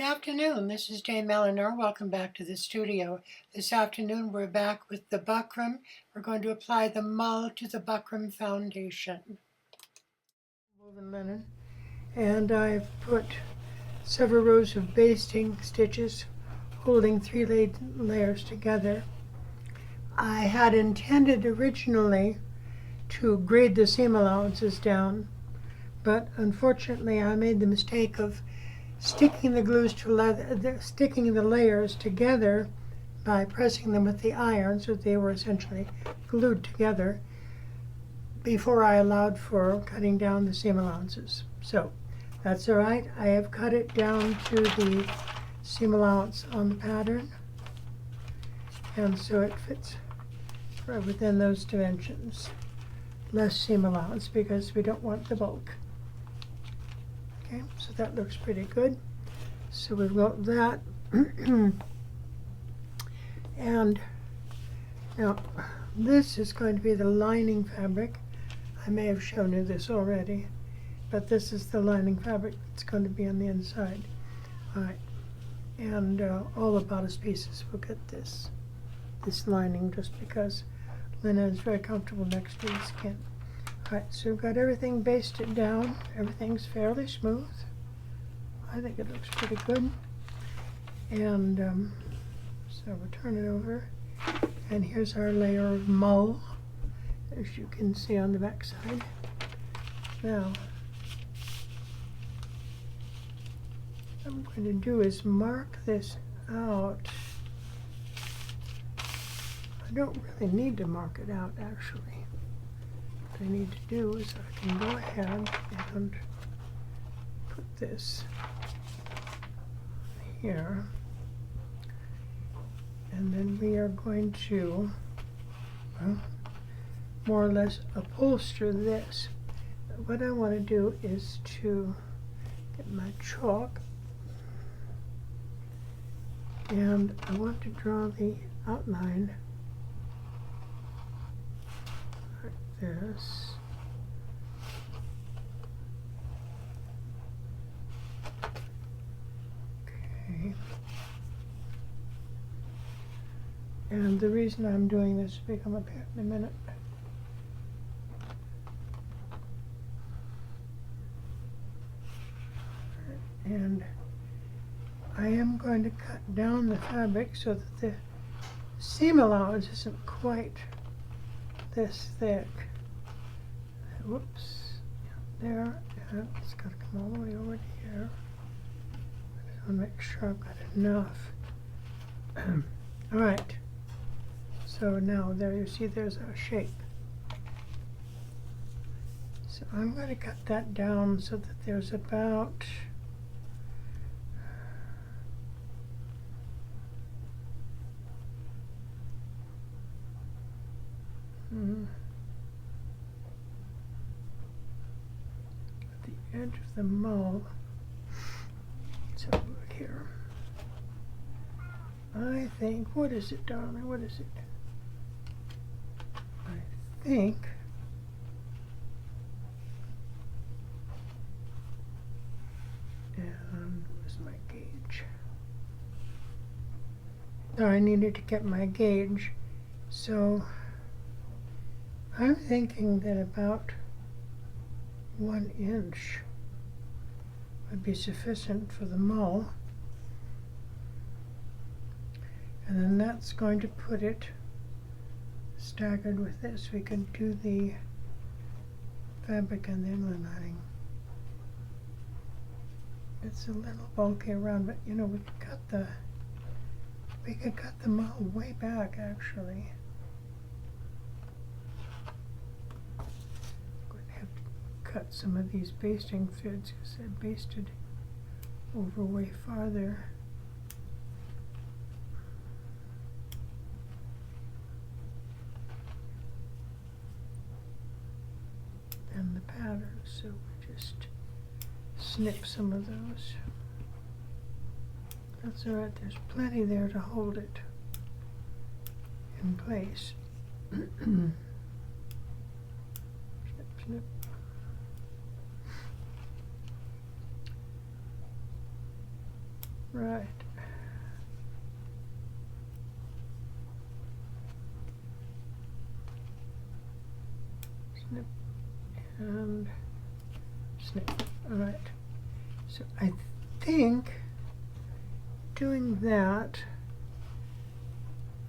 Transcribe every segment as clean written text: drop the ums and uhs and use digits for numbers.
afternoon. This is Dame Eleanor. Welcome back to the studio. This afternoon we're back with the buckram. We're going to apply the mull to the buckram foundation. Woven linen. And I've put several rows of basting stitches holding 3 layers together. I had intended originally to grade the seam allowances down, but unfortunately I made the mistake of sticking the layers together by pressing them with the iron so they were essentially glued together before I allowed for cutting down the seam allowances. So that's all right. I have cut it down to the seam allowance on the pattern, and so it fits right within those dimensions. Less seam allowance because we don't want the bulk. Okay, so that looks pretty good. So we've got that. And now this is going to be the lining fabric. I may have shown you this already, but this is the lining fabric that's going to be on the inside. All right, and all the bodice pieces will get this lining just because linen is very comfortable next to the skin. All right, so we've got everything basted down. Everything's fairly smooth. I think it looks pretty good. And so we'll turn it over. And here's our layer of mull, as you can see on the back side. Now, what I'm going to do is mark this out. I don't really need to mark it out, actually. What I need to do is I can go ahead and put this here, and then we are going to, well, more or less upholster this. But what I want to do is to get my chalk, and I want to draw the outline like this. Okay. And the reason I'm doing this will become apparent in a minute. And I am going to cut down the fabric so that the seam allowance isn't quite this thick. Whoops. There. And it's got to come all the way over to here. I just want to make sure I've got enough. All right. So now there you see there's our shape. So I'm going to cut that down so that there's about at the edge of the mull. So look here. I think, what is it, darling? What is it? I think and where's my gauge? Oh, I needed to get my gauge, so I'm thinking that about 1 inch would be sufficient for the mull. And then that's going to put it staggered with this. We could do the fabric and the inline lining. It's a little bulky around, but you know, we could cut the mull way back actually. I'm going to have to cut some of these basting threads because they're basted over way farther. And the pattern, so we just snip some of those. That's all right, there's plenty there to hold it in place. Snip, snip. Right. Snip and snip. All right. So I think doing that,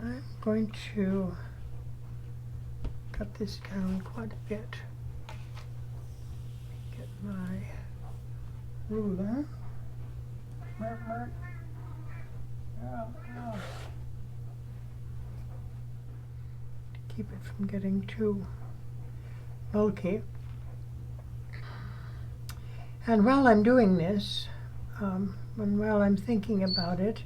I'm going to cut this down quite a bit. Get my ruler. To keep it from getting too bulky. And while I'm doing this, and while I'm thinking about it,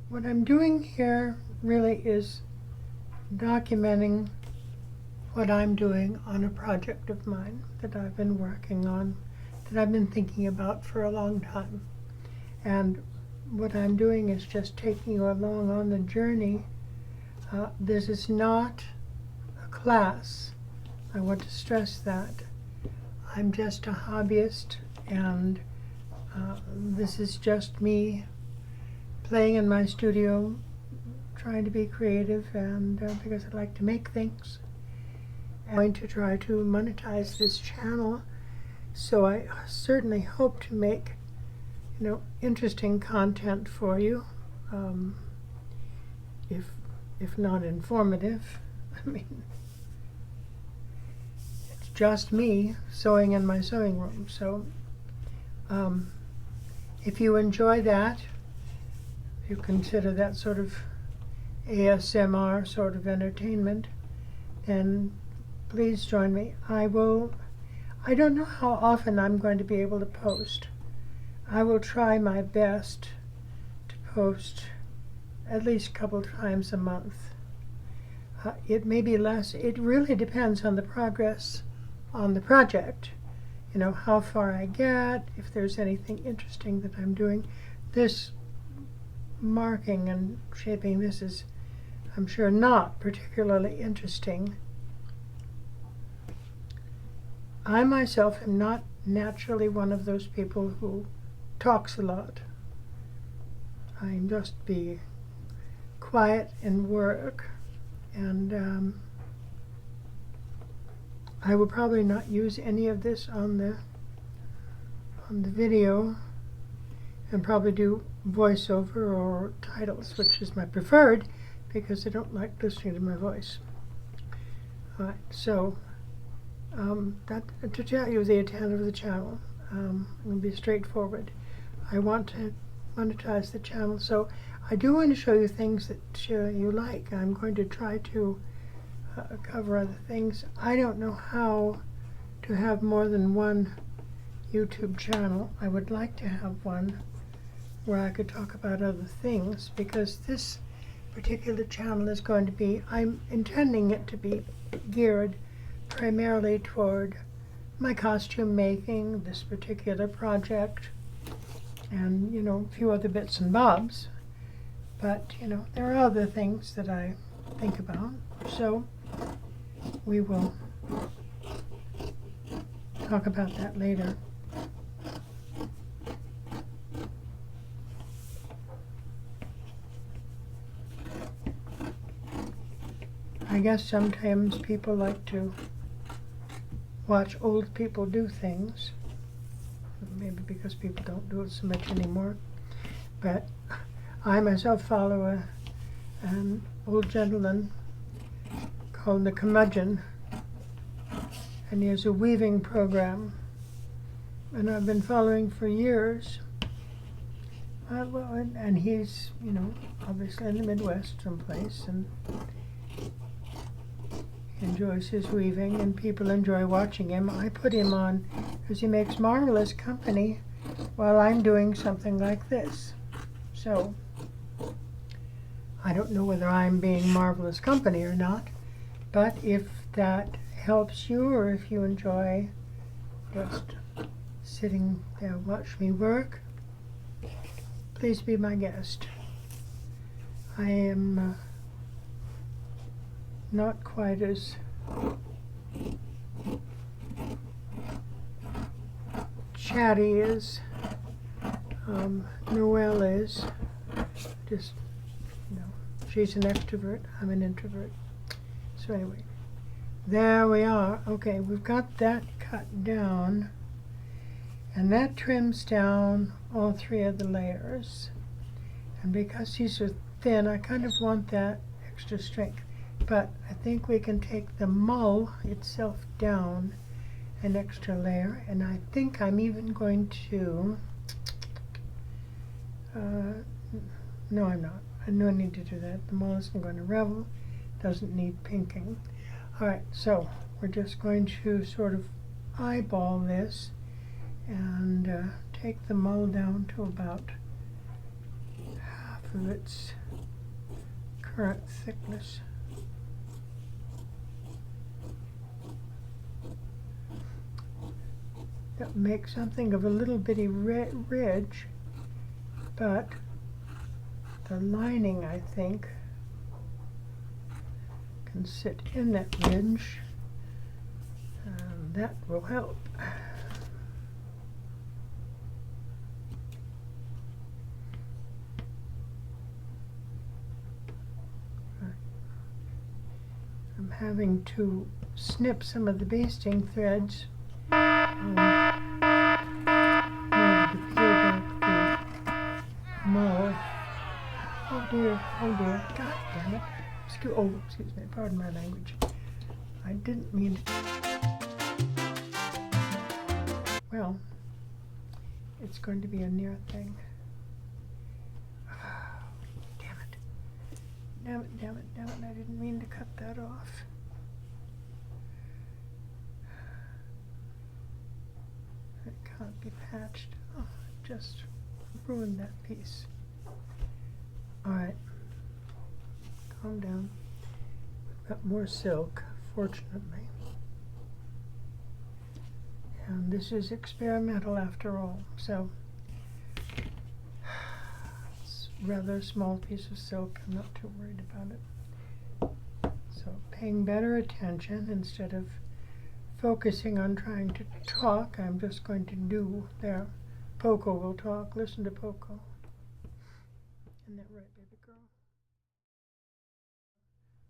what I'm doing here really is documenting what I'm doing on a project of mine that I've been working on, that I've been thinking about for a long time. And what I'm doing is just taking you along on the journey. This is not a class. I want to stress that. I'm just a hobbyist, and this is just me playing in my studio, trying to be creative, and because I like to make things. I'm going to try to monetize this channel, so I certainly hope to make, interesting content for you. If not informative, I mean, it's just me sewing in my sewing room. So if you enjoy that, if you consider that sort of ASMR sort of entertainment, then please join me. I don't know how often I'm going to be able to post. I will try my best to post at least a couple times a month. It may be less. It really depends on the progress on the project. How far I get, if there's anything interesting that I'm doing. This marking and shaping, this is, I'm sure, not particularly interesting. I myself am not naturally one of those people who talks a lot. I just be quiet and work, and I will probably not use any of this on the video, and probably do voiceover or titles, which is my preferred, because I don't like listening to my voice. All right, so that to tell you the intent of the channel, I'm going to be straightforward. I want to monetize the channel, so I do want to show you things that you like. I'm going to try to cover other things. I don't know how to have more than one YouTube channel. I would like to have one where I could talk about other things, because this particular channel is going to be, I'm intending it to be geared primarily toward my costume making, this particular project, and a few other bits and bobs. But there are other things that I think about, so we will talk about that later. I guess sometimes people like to watch old people do things, maybe because people don't do it so much anymore. But I myself follow an old gentleman called the Curmudgeon, and he has a weaving program, and I've been following for years. And he's, obviously in the Midwest someplace, and enjoys his weaving, and people enjoy watching him. I put him on because he makes marvelous company while I'm doing something like this. So I don't know whether I'm being marvelous company or not, but if that helps you, or if you enjoy just sitting there watch me work, please be my guest. I am not quite as chatty is. Noelle is. Just, you know, she's an extrovert, I'm an introvert. So anyway, there we are. Okay, we've got that cut down. And that trims down all three of the layers. And because these are thin, I kind of want that extra strength. But I think we can take the mull itself down an extra layer. And I think I'm even going to, no I'm not. I no need to do that. The mull isn't going to revel. Doesn't need pinking. Alright, so we're just going to sort of eyeball this and take the mull down to about half of its current thickness. That makes something of a little bitty ridge, but the lining, I think, can sit in that ridge, and that will help. I'm having to snip some of the basting threads in order to peel back the mull. Oh dear, God damn it. Excuse me, pardon my language. I didn't mean to. Well, it's going to be a near thing. Damn it. Damn it, I didn't mean to cut that off. It can't be patched. Oh, just ruined that piece. Alright. Calm down. We've got more silk, fortunately. And this is experimental after all, so it's a rather small piece of silk. I'm not too worried about it. So paying better attention instead of focusing on trying to talk, I'm just going to do there. Poco will talk. Listen to Poco. Isn't that right, baby girl?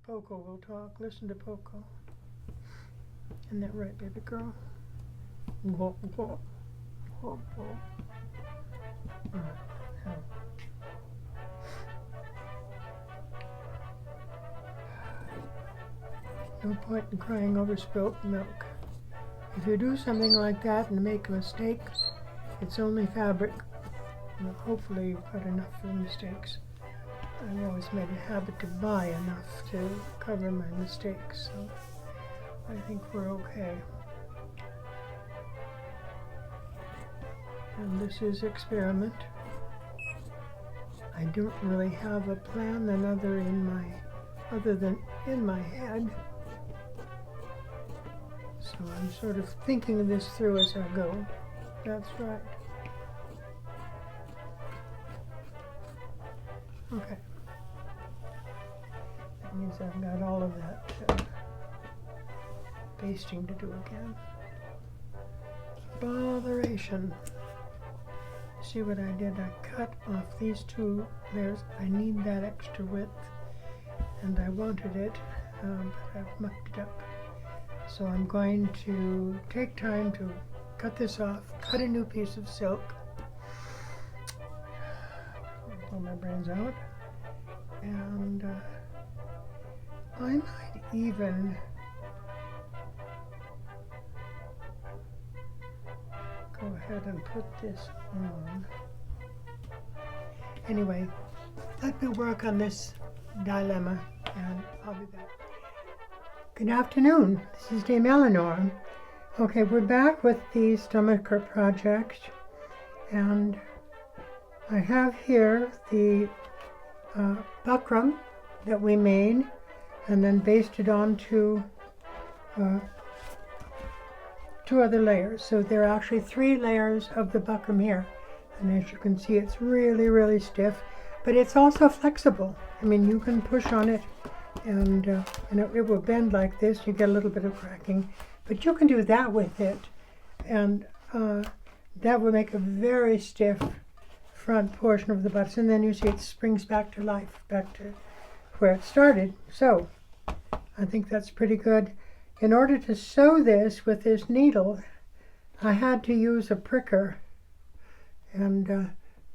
Poco will talk. Listen to Poco. Isn't that right, baby girl? Go, go, go, go. No point in crying over spilt milk. If you do something like that and make a mistake, it's only fabric. Well, hopefully you've got enough for mistakes. I've always made a habit to buy enough to cover my mistakes, so I think we're okay. And this is experiment. I don't really have a plan other than in my head. So I'm sort of thinking this through as I go. That's right. Okay. That means I've got all of that basting to do again. Botheration. See what I did? I cut off these two layers. I need that extra width, and I wanted it, but I've mucked it up. So I'm going to take time to cut this off, cut a new piece of silk, pull my brains out, and I might even go ahead and put this on. Anyway, let me work on this dilemma and I'll be back. Good afternoon, this is Dame Eleanor. Okay, we're back with the stomacher project, and I have here the buckram that we made and then basted onto two other layers. So there are actually 3 layers of the buckram here, and as you can see, it's really, really stiff, but it's also flexible. I mean, you can push on it and it will bend like this. You get a little bit of cracking, but you can do that with it. And That will make a very stiff front portion of the bodice, and then you see it springs back to life, back to where it started. So I think that's pretty good. In order to sew this with this needle, I had to use a pricker, and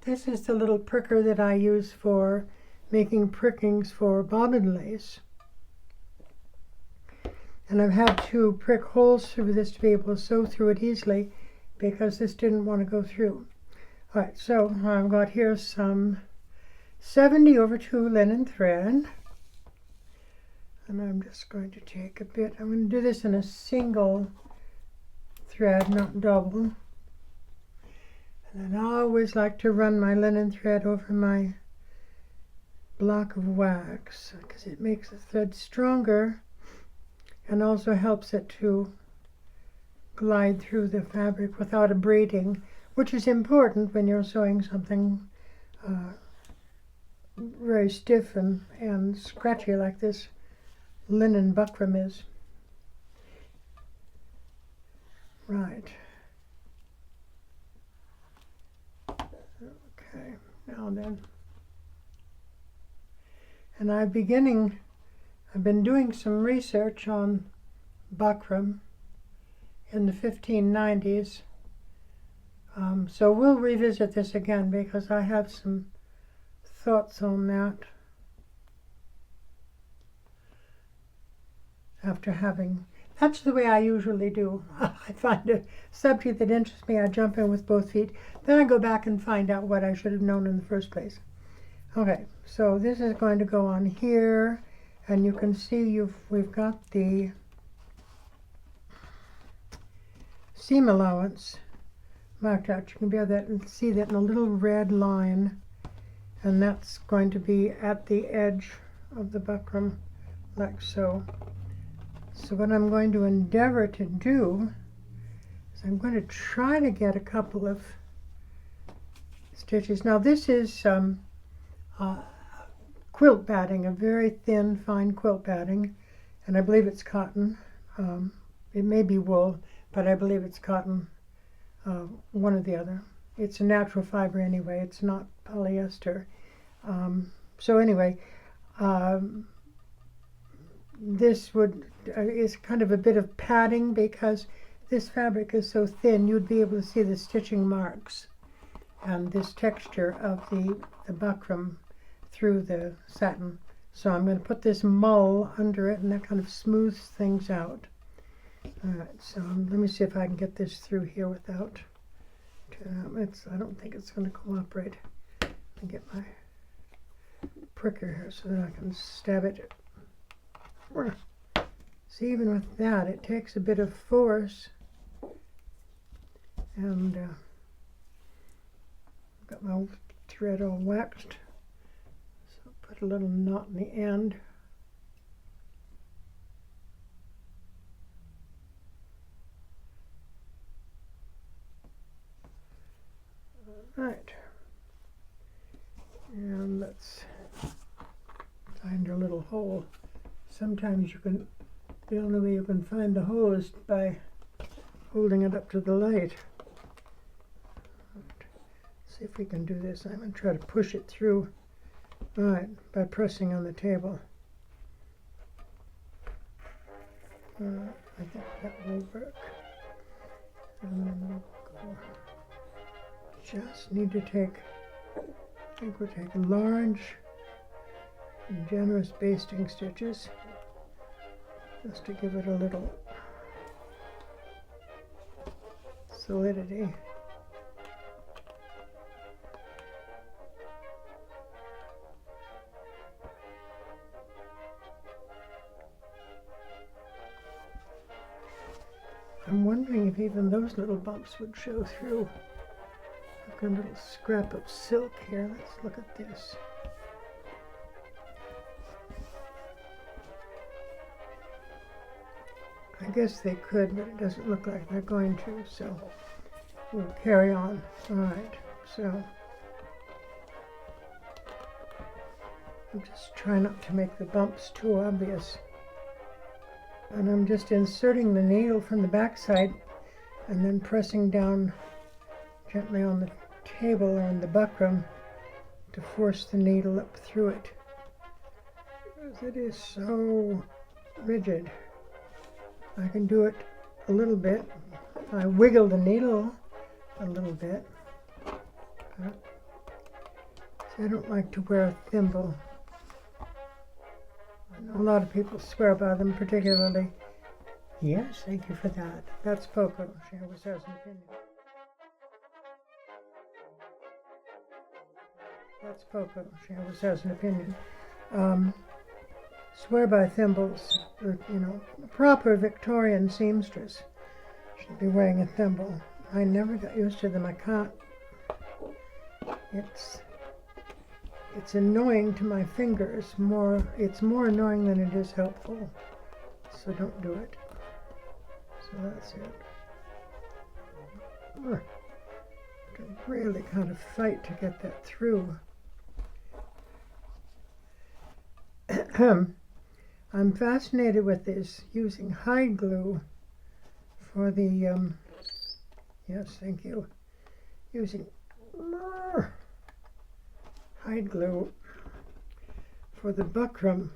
this is the little pricker that I use for making prickings for bobbin lace. And I've had to prick holes through this to be able to sew through it easily because this didn't want to go through. All right, so I've got here some 70/2 linen thread. And I'm just going to take a bit. I'm going to do this in a single thread, not double. And I always like to run my linen thread over my block of wax because it makes the thread stronger and also helps it to glide through the fabric without abrading, which is important when you're sewing something very stiff and scratchy like this linen buckram is. Right. Okay, now then. And I've been doing some research on buckram in the 1590s. So we'll revisit this again because I have some thoughts on that after having, that's the way I usually do. I find a subject that interests me, I jump in with both feet, then I go back and find out what I should have known in the first place. Okay, so this is going to go on here, and you can see we've got the seam allowance marked out. You can be able to see that in a little red line, and that's going to be at the edge of the buckram, like so. So what I'm going to endeavor to do is I'm going to try to get a couple of stitches. Now this is quilt batting, a very thin, fine quilt batting, and I believe it's cotton. It may be wool, but I believe it's cotton, one or the other. It's a natural fiber anyway, it's not polyester. So anyway, this is kind of a bit of padding because this fabric is so thin you'd be able to see the stitching marks and this texture of the buckram through the satin. So I'm going to put this mull under it, and that kind of smooths things out. Alright, so let me see if I can get this through here without, I don't think it's going to cooperate. Let me get my pricker here so that I can stab it. See, even with that, it takes a bit of force, and got my thread all waxed, so put a little knot in the end. Right, and let's find a little hole. Sometimes the only way you can find the hole is by holding it up to the light. See if we can do this. I'm going to try to push it through, right, by pressing on the table. I think that will work. And then we'll go. Just need to take, I think we'll take large and generous basting stitches just to give it a little solidity. I'm wondering if even those little bumps would show through. I've got a little scrap of silk here. Let's look at this. I guess they could, but it doesn't look like they're going to, so we'll carry on. All right, so I'm just trying not to make the bumps too obvious. And I'm just inserting the needle from the back side and then pressing down gently on the table or on the buckram to force the needle up through it, because it is so rigid. I can do it a little bit. I wiggle the needle a little bit. I don't like to wear a thimble. I know a lot of people swear by them, particularly. Yes, thank you for that. That's Poco. She always has an opinion. That's Poco. She always has an opinion. Swear by thimbles. You know, a proper Victorian seamstress should be wearing a thimble. I never got used to them. I can't. It's annoying to my fingers. It's more annoying than it is helpful. So don't do it. So that's it. To really kind of fight to get that through. I'm fascinated with this, using hide glue for the, yes, thank you, using hide glue for the buckram.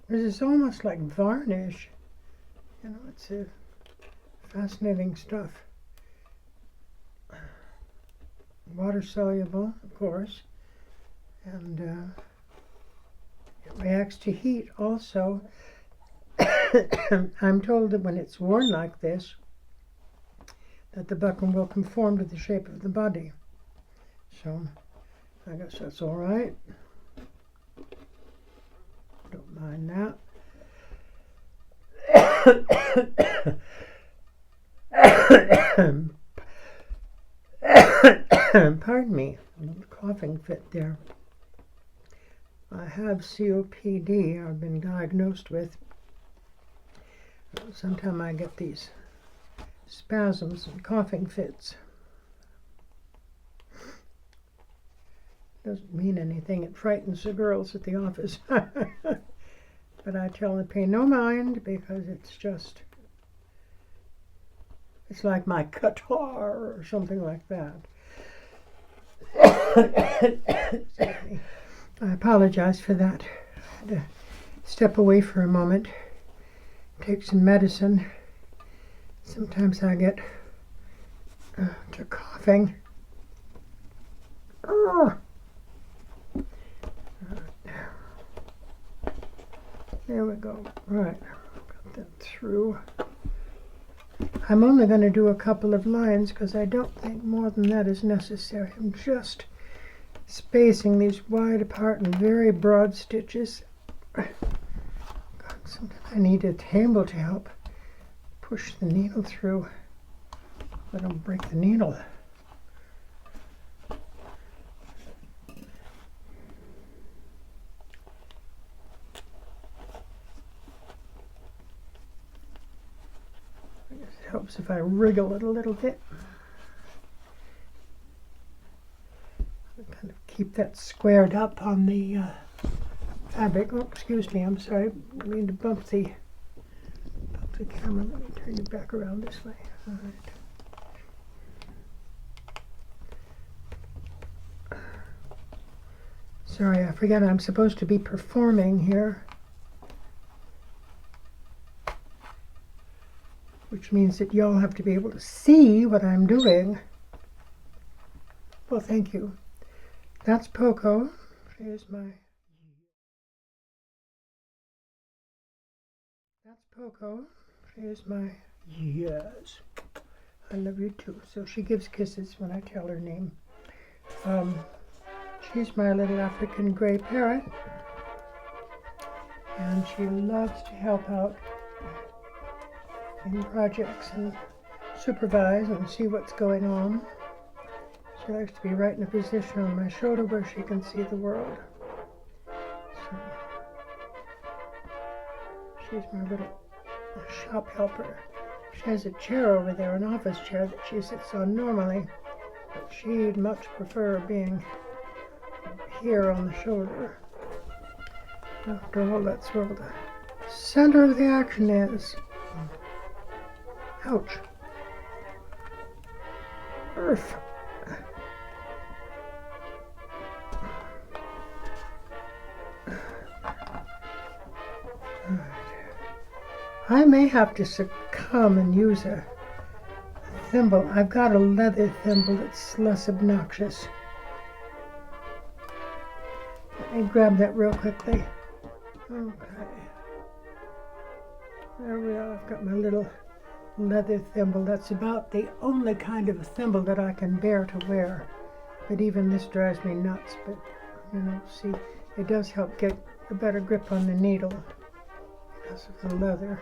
This is almost like varnish. You know, it's fascinating stuff. Water soluble, of course, and it reacts to heat also. I'm told that when it's worn like this, that the buckram will conform to the shape of the body. So I guess that's all right. Don't mind that. Pardon me, a little coughing fit there. I have COPD. I've been diagnosed with. Sometimes I get these spasms and coughing fits. Doesn't mean anything. It frightens the girls at the office. But I tell them to pay no mind, because it's like my catarrh or something like that. I apologize for that. I had to step away for a moment, take some medicine. Sometimes I get to coughing. There we go. Right, got that through. I'm only going to do a couple of lines because I don't think more than that is necessary. I'm just spacing these wide apart and very broad stitches. God, sometimes I need a table to help push the needle through. I don't break the needle. It helps if I wriggle it a little bit. Kind of keep that squared up on the fabric. Oh, excuse me, I'm sorry. I mean to bump the camera. Let me turn it back around this way. All right. Sorry, I forget I'm supposed to be performing here, which means that y'all have to be able to see what I'm doing. Well, thank you. That's Poco. Here's my... That's Poco. Here's my... Yes. I love you too. So she gives kisses when I tell her name. She's my little African gray parrot. And she loves to help out in projects and supervise and see what's going on. She likes to be right in a position on my shoulder where she can see the world. So she's my little shop helper. She has a chair over there, an office chair that she sits on normally, but she'd much prefer being here on the shoulder. After all, that's where the center of the action is. Ouch. Earth. I may have to succumb and use a thimble. I've got a leather thimble that's less obnoxious. Let me grab that real quickly. Okay. There we are. I've got my little leather thimble. That's about the only kind of a thimble that I can bear to wear. But even this drives me nuts. But, you know, see, it does help get a better grip on the needle because of the leather.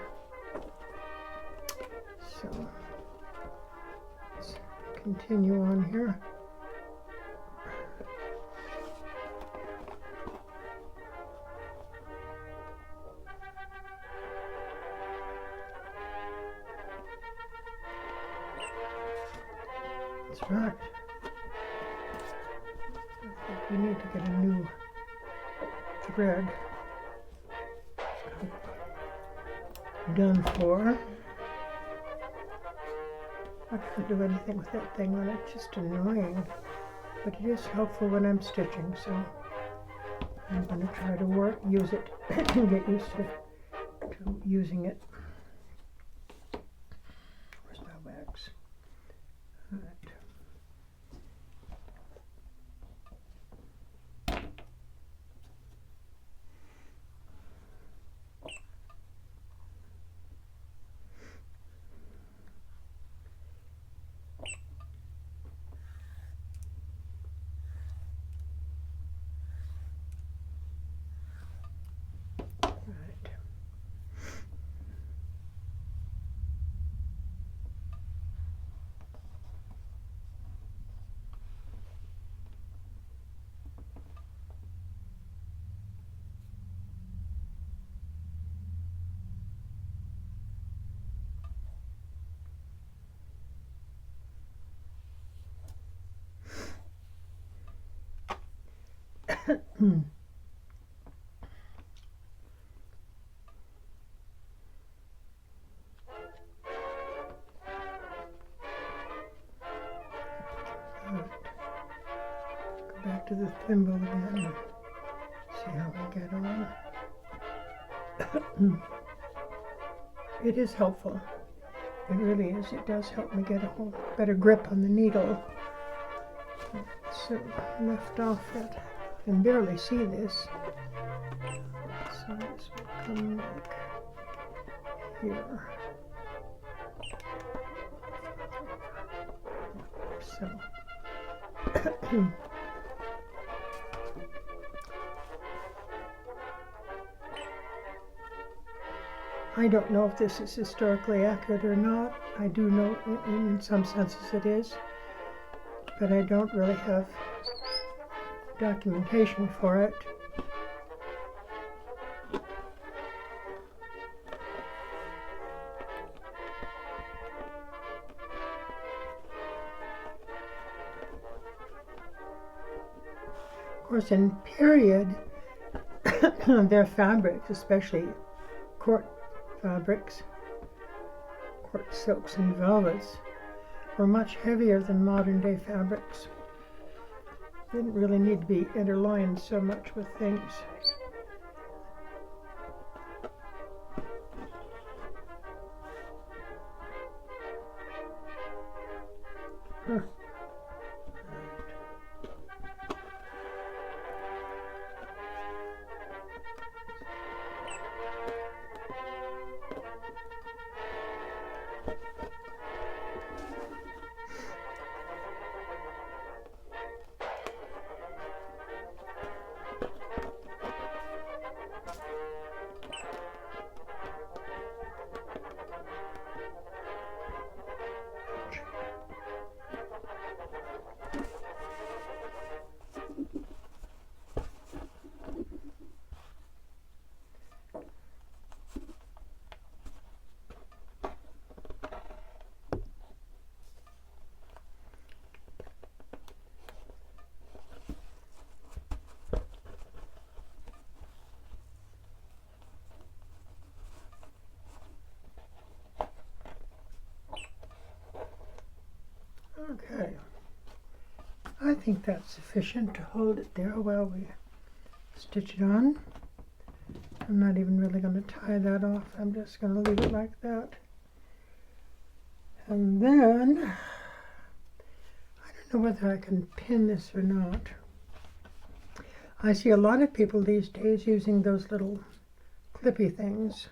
So, let's continue on here. That's right. I think we need to get a new thread done for. I can't do anything with that thing on it, it's just annoying. But it is helpful when I'm stitching, so I'm going to try to use it and get used to using it. Where's my wax? All right. Go back to the thimble again and see how we get on. It is helpful. It really is. It does help me get a whole better grip on the needle. So left off it. I can barely see this. So this will come back here. So I don't know if this is historically accurate or not. I do know in some senses it is, but I don't really have documentation for it. Of course, in period, their fabrics, especially court fabrics, court silks and velvets, were much heavier than modern day fabrics. Didn't really need to be interlined so much with things. think that's sufficient to hold it there while we stitch it on. I'm not even really going to tie that off. I'm just going to leave it like that. And then, I don't know whether I can pin this or not. I see a lot of people these days using those little clippy things.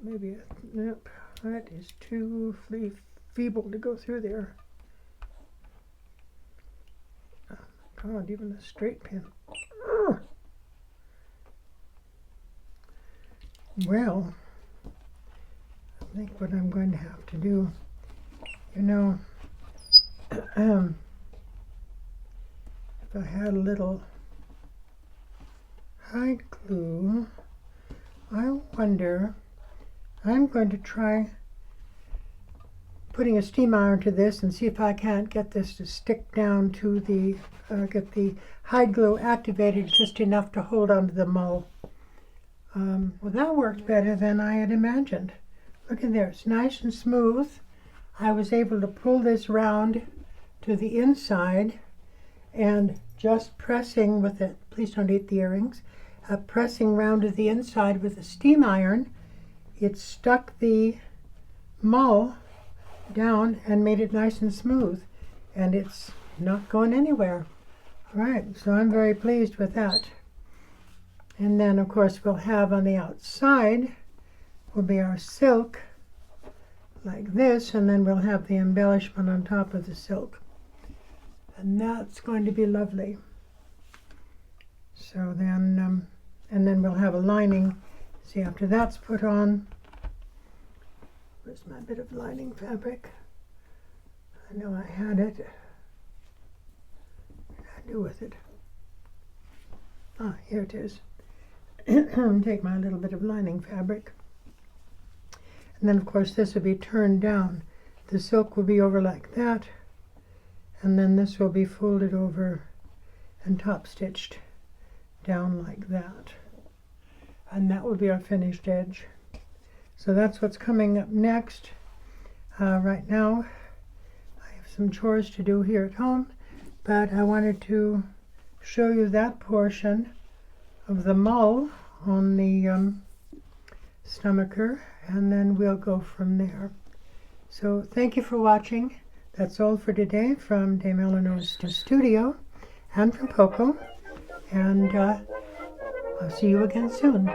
Maybe, nope, that is too feeble to go through there. Oh my God, even a straight pin. Oh. Well, I think what I'm going to have to do, you know, if I had a little hide glue, I wonder, I'm going to try putting a steam iron to this and see if I can't get this to stick down to the, get the hide glue activated just enough to hold onto the mull. Well, that worked better than I had imagined. Look at there, it's nice and smooth. I was able to pull this round to the inside and just pressing with it, please don't eat the earrings, pressing round to the inside with a steam iron, it stuck the mull down and made it nice and smooth, and it's not going anywhere. All right, so I'm very pleased with that. And then of course we'll have on the outside will be our silk like this, and then we'll have the embellishment on top of the silk, and that's going to be lovely. So then and then we'll have a lining. See, after that's put on, where's my bit of lining fabric? I know I had it. What did I do with it? Ah, here it is. Take my little bit of lining fabric. And then of course this will be turned down. The silk will be over like that, and then this will be folded over and top stitched down like that. And that will be our finished edge. So that's what's coming up next. Right now I have some chores to do here at home, but I wanted to show you that portion of the mull on the stomacher, and then we'll go from there. So thank you for watching. That's all for today from Dame Eleanor's studio and from Poco, and I'll see you again soon.